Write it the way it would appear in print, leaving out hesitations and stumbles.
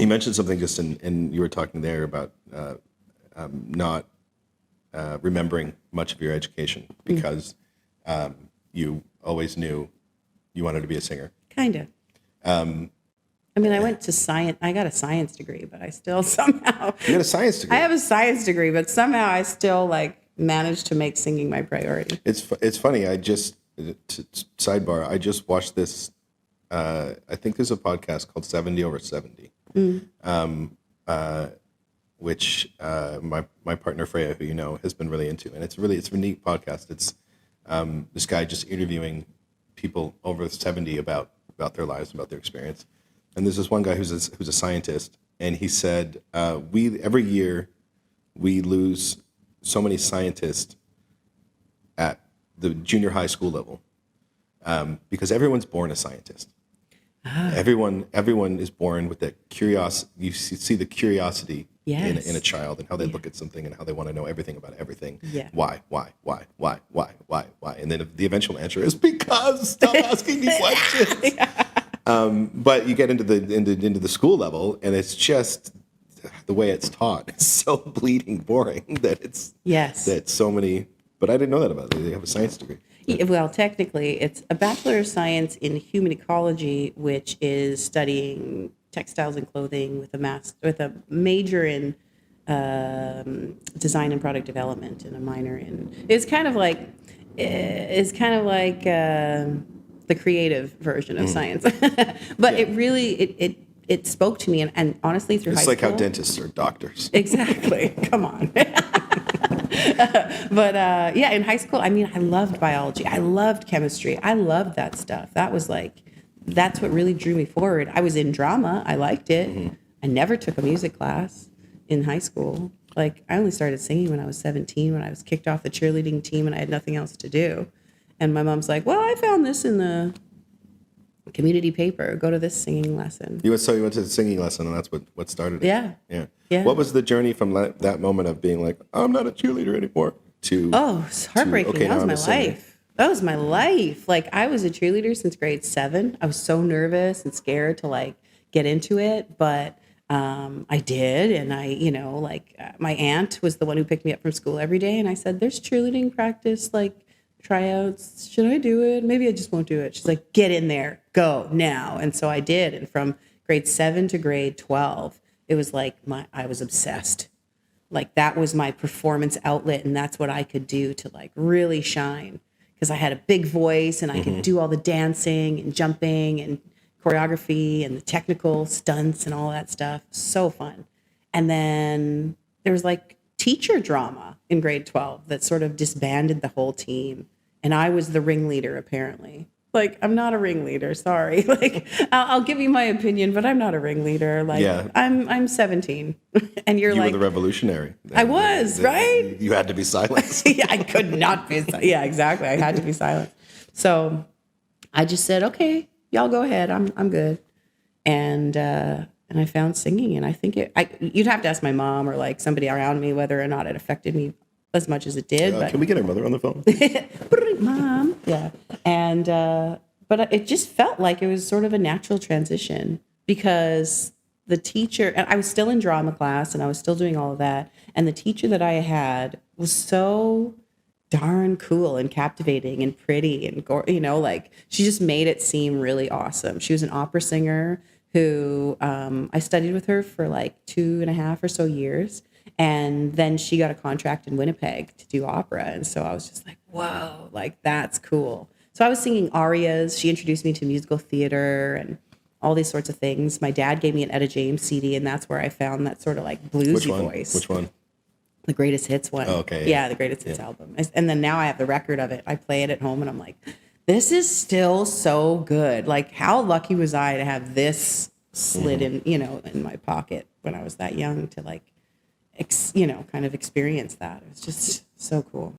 You mentioned something just you were talking there about not remembering much of your education because you always knew you wanted to be a singer. Kind of. I mean, I went to science. I got a science degree, but I still somehow. You got a science degree? I have a science degree, but somehow I still managed to make singing my priority. It's funny. Sidebar. I just watched this. I think there's a podcast called 70 over 70, which my partner Freya, who you know, has been really into, and it's a neat podcast. It's this guy just interviewing people over 70 about their lives, about their experience. And there's this one guy who's a scientist, and he said, every year we lose so many scientists at the junior high school level because everyone's born a scientist. Everyone is born with that curiosity. You see the curiosity in a child and how they look at something and how they want to know everything about everything. Yeah. Why? And then the eventual answer is because. Stop asking me questions. But you get into the school level, and it's just the way it's taught. It's so bleeding boring that so many. But I didn't know that about it. They have a science degree. Well, technically, it's a Bachelor of Science in Human Ecology, which is studying textiles and clothing with a major in design and product development and a minor in. It's kind of like the creative version of science, but it really it spoke to me, and honestly through high school. It's like how dentists are doctors. Exactly. Come on. But in high school, I mean, I loved biology. I loved chemistry. I loved that stuff. That's what really drew me forward. I was in drama. I liked it. Mm-hmm. I never took a music class in high school. I only started singing when I was 17, when I was kicked off the cheerleading team and I had nothing else to do. And my mom's like, well, I found this in the community paper. Go to this singing lesson. You went to the singing lesson, and that's what started it. Yeah. What was the journey from that moment of being like, I'm not a cheerleader anymore, to it's heartbreaking. That was my life. That was my life. I was a cheerleader since grade 7. I was so nervous and scared to get into it, but I did. And my aunt was the one who picked me up from school every day. And I said, there's cheerleading practice, tryouts. Should I do it? Maybe I just won't do it. She's like, get in there, go now. And so I did. And from grade 7 to grade 12, it was I was obsessed. That was my performance outlet. And that's what I could do to really shine, because I had a big voice and I could do all the dancing and jumping and choreography and the technical stunts and all that stuff. So fun. And then there was teacher drama in grade 12 that sort of disbanded the whole team. And I was the ringleader, apparently. I'm not a ringleader, sorry. I'll give you my opinion, but I'm not a ringleader. I'm 17. And you were the revolutionary. I was, right? You had to be silenced. Yeah, I could not be. Yeah, exactly. I had to be silent. So I just said, okay, y'all go ahead. I'm good. And I found singing, and I think you'd have to ask my mom or somebody around me whether or not it affected me as much as it did. But can we get our mother on the phone? Mom. Yeah. And, but it just felt like it was sort of a natural transition, because the teacher, and I was still in drama class and I was still doing all of that. And the teacher that I had was so darn cool and captivating and pretty and, she just made it seem really awesome. She was an opera singer who, I studied with her for 2.5 or so years. And then she got a contract in Winnipeg to do opera. And so I was just like, whoa, that's cool. So I was singing arias. She introduced me to musical theater and all these sorts of things. My dad gave me an Etta James CD, and that's where I found that sort of bluesy voice. Which one? The Greatest Hits one. Oh, okay. Yeah, the Greatest Hits album. And then now I have the record of it. I play it at home, and I'm like, this is still so good. How lucky was I to have this slid in, in my pocket when I was that young to kind of experience that. It was just so cool.